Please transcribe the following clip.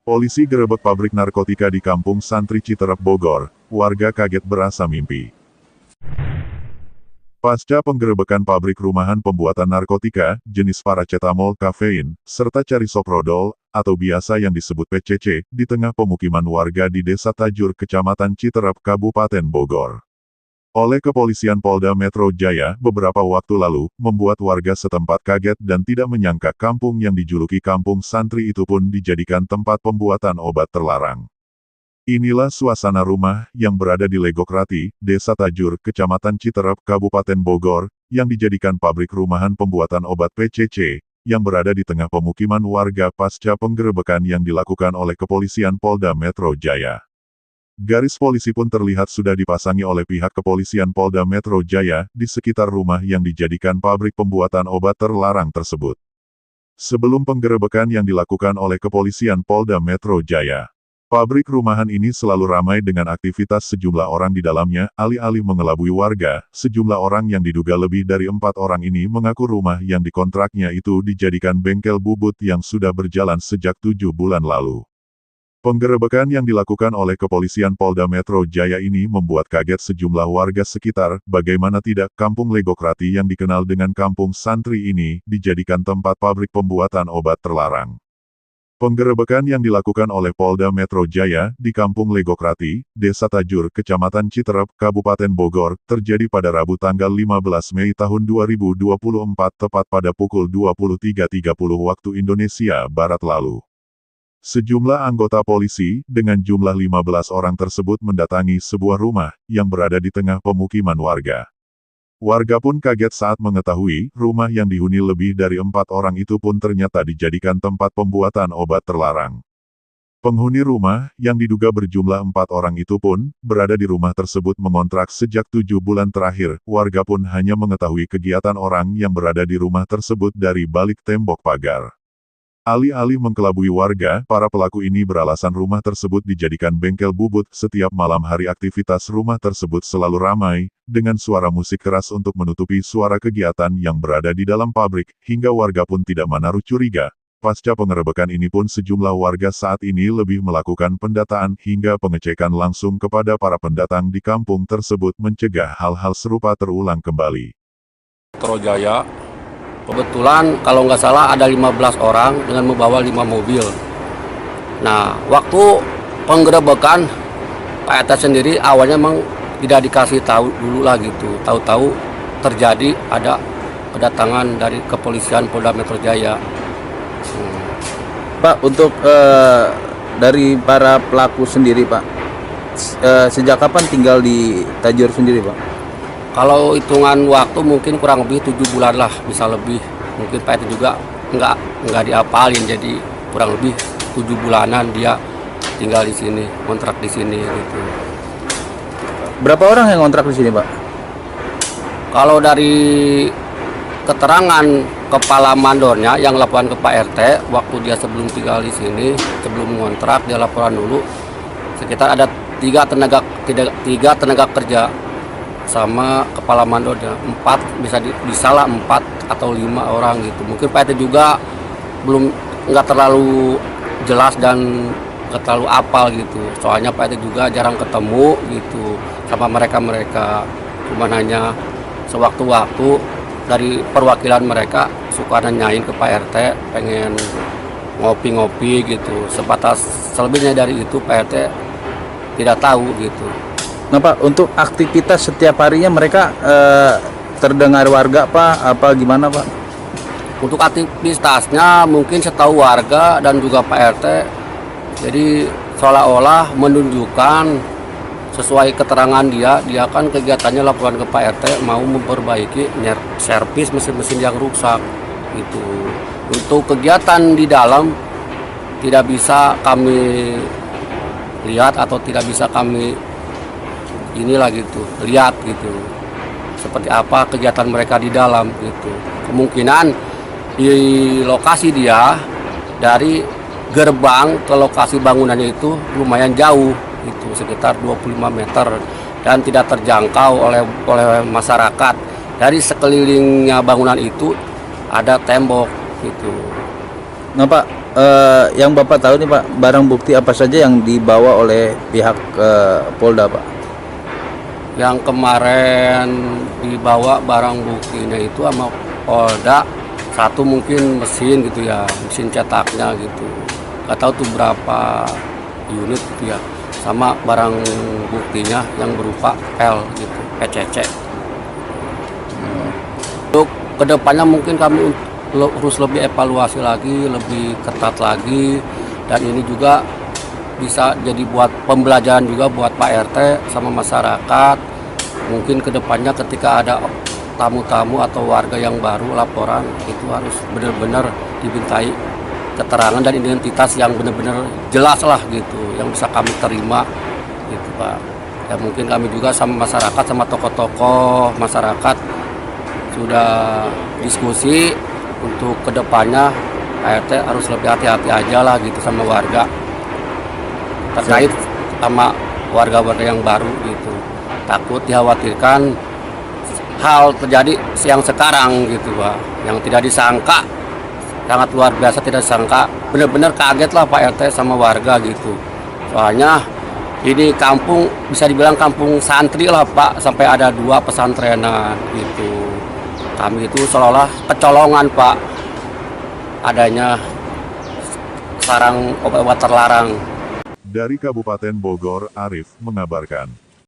Polisi gerebek pabrik narkotika di Kampung Santri Citerep, Bogor. Warga kaget berasa mimpi. Pasca penggerebekan pabrik rumahan pembuatan narkotika, jenis paracetamol, kafein, serta carisoprodol, atau biasa yang disebut PCC, di tengah pemukiman warga di Desa Tajur, Kecamatan Citerep, Kabupaten Bogor. Oleh Kepolisian Polda Metro Jaya, beberapa waktu lalu, membuat warga setempat kaget dan tidak menyangka kampung yang dijuluki Kampung Santri itu pun dijadikan tempat pembuatan obat terlarang. Inilah suasana rumah yang berada di Legokrati, Desa Tajur, Kecamatan Citerep, Kabupaten Bogor, yang dijadikan pabrik rumahan pembuatan obat PCC, yang berada di tengah pemukiman warga pasca penggerebekan yang dilakukan oleh Kepolisian Polda Metro Jaya. Garis polisi pun terlihat sudah dipasangi oleh pihak Kepolisian Polda Metro Jaya di sekitar rumah yang dijadikan pabrik pembuatan obat terlarang tersebut. Sebelum penggerebekan yang dilakukan oleh Kepolisian Polda Metro Jaya, pabrik rumahan ini selalu ramai dengan aktivitas sejumlah orang di dalamnya. Alih-alih mengelabui warga, sejumlah orang yang diduga lebih dari 4 orang ini mengaku rumah yang dikontraknya itu dijadikan bengkel bubut yang sudah berjalan sejak 7 bulan lalu. Penggerebekan yang dilakukan oleh Kepolisian Polda Metro Jaya ini membuat kaget sejumlah warga sekitar. Bagaimana tidak, Kampung Legokrati yang dikenal dengan Kampung Santri ini dijadikan tempat pabrik pembuatan obat terlarang. Penggerebekan yang dilakukan oleh Polda Metro Jaya di Kampung Legokrati, Desa Tajur, Kecamatan Citerep, Kabupaten Bogor, terjadi pada Rabu tanggal 15 Mei tahun 2024 tepat pada pukul 23.30 waktu Indonesia Barat lalu. Sejumlah anggota polisi, dengan jumlah 15 orang tersebut mendatangi sebuah rumah, yang berada di tengah pemukiman warga. Warga pun kaget saat mengetahui, rumah yang dihuni lebih dari 4 orang itu pun ternyata dijadikan tempat pembuatan obat terlarang. Penghuni rumah, yang diduga berjumlah 4 orang itu pun, berada di rumah tersebut mengontrak sejak 7 bulan terakhir. Warga pun hanya mengetahui kegiatan orang yang berada di rumah tersebut dari balik tembok pagar. Alih-alih mengkelabui warga, para pelaku ini beralasan rumah tersebut dijadikan bengkel bubut. Setiap malam hari aktivitas rumah tersebut selalu ramai, dengan suara musik keras untuk menutupi suara kegiatan yang berada di dalam pabrik, hingga warga pun tidak menaruh curiga. Pasca pengerebekan ini pun sejumlah warga saat ini lebih melakukan pendataan hingga pengecekan langsung kepada para pendatang di kampung tersebut mencegah hal-hal serupa terulang kembali. Metro Jaya. Kebetulan kalau nggak salah ada 15 orang dengan membawa 5 mobil. Nah, waktu penggerebekan Pak RT sendiri awalnya memang tidak dikasih tahu dulu lah gitu. Tahu-tahu terjadi ada kedatangan dari Kepolisian Polda Metro Jaya. Pak, untuk dari para pelaku sendiri Pak, sejak kapan tinggal di Tajur sendiri Pak? Kalau hitungan waktu mungkin kurang lebih 7 bulan lah, bisa lebih. Mungkin Pak itu juga nggak diapalin, jadi kurang lebih 7 bulanan dia tinggal di sini, kontrak di sini gitu. Berapa orang yang kontrak di sini Pak? Kalau dari keterangan kepala mandornya yang laporan ke Pak RT, waktu dia sebelum tinggal di sini, sebelum ngontrak dia laporan dulu, sekitar ada 3 tenaga kerja. Sama kepala mandornya 4, bisa lah 4 atau 5 orang gitu. Mungkin Pak RT juga nggak terlalu jelas dan nggak terlalu apal gitu. Soalnya Pak RT juga jarang ketemu gitu sama mereka. Cuma hanya sewaktu-waktu dari perwakilan mereka suka nanyain ke Pak RT, pengen ngopi-ngopi gitu. Sebatas selebihnya dari itu Pak RT tidak tahu gitu. Nah Pak, untuk aktivitas setiap harinya mereka terdengar warga Pak, apa gimana Pak? Untuk aktivitasnya mungkin setahu warga dan juga Pak RT, jadi seolah-olah menunjukkan sesuai keterangan dia kan kegiatannya laporan ke Pak RT mau memperbaiki servis mesin-mesin yang rusak gitu. Untuk kegiatan di dalam tidak bisa kami lihat atau tidak bisa kami inilah gitu, lihat gitu seperti apa kegiatan mereka di dalam gitu. Kemungkinan di lokasi dia dari gerbang ke lokasi bangunannya itu lumayan jauh itu, sekitar 25 meter dan tidak terjangkau oleh masyarakat. Dari sekelilingnya bangunan itu ada tembok gitu. Nah Pak, yang Bapak tahu nih Pak, barang bukti apa saja yang dibawa oleh pihak Polda Pak? Yang kemarin dibawa barang buktinya itu sama Polda, satu mungkin mesin gitu ya, mesin cetaknya gitu. Nggak tahu tuh berapa unit gitu ya. Sama barang buktinya yang berupa L gitu, PCC. Untuk kedepannya mungkin kami harus lebih evaluasi lagi, lebih ketat lagi, dan ini juga bisa jadi buat pembelajaran juga buat Pak RT sama masyarakat. Mungkin kedepannya ketika ada tamu-tamu atau warga yang baru laporan, itu harus benar-benar dimintai keterangan dan identitas yang benar-benar jelas lah gitu, yang bisa kami terima gitu Pak. Ya mungkin kami juga sama masyarakat, sama tokoh-tokoh masyarakat sudah diskusi untuk kedepannya Pak RT harus lebih hati-hati aja lah gitu sama warga terkait sama warga-warga yang baru gitu. Takut dikhawatirkan hal terjadi yang sekarang gitu Pak, yang tidak disangka, sangat luar biasa tidak disangka, benar-benar kaget lah Pak RT sama warga gitu. Soalnya ini kampung bisa dibilang kampung santri lah Pak, sampai ada 2 pesantrenan gitu. Kami itu seolah-olah kecolongan Pak, adanya sarang obat-obat terlarang. Dari Kabupaten Bogor, Arif mengabarkan.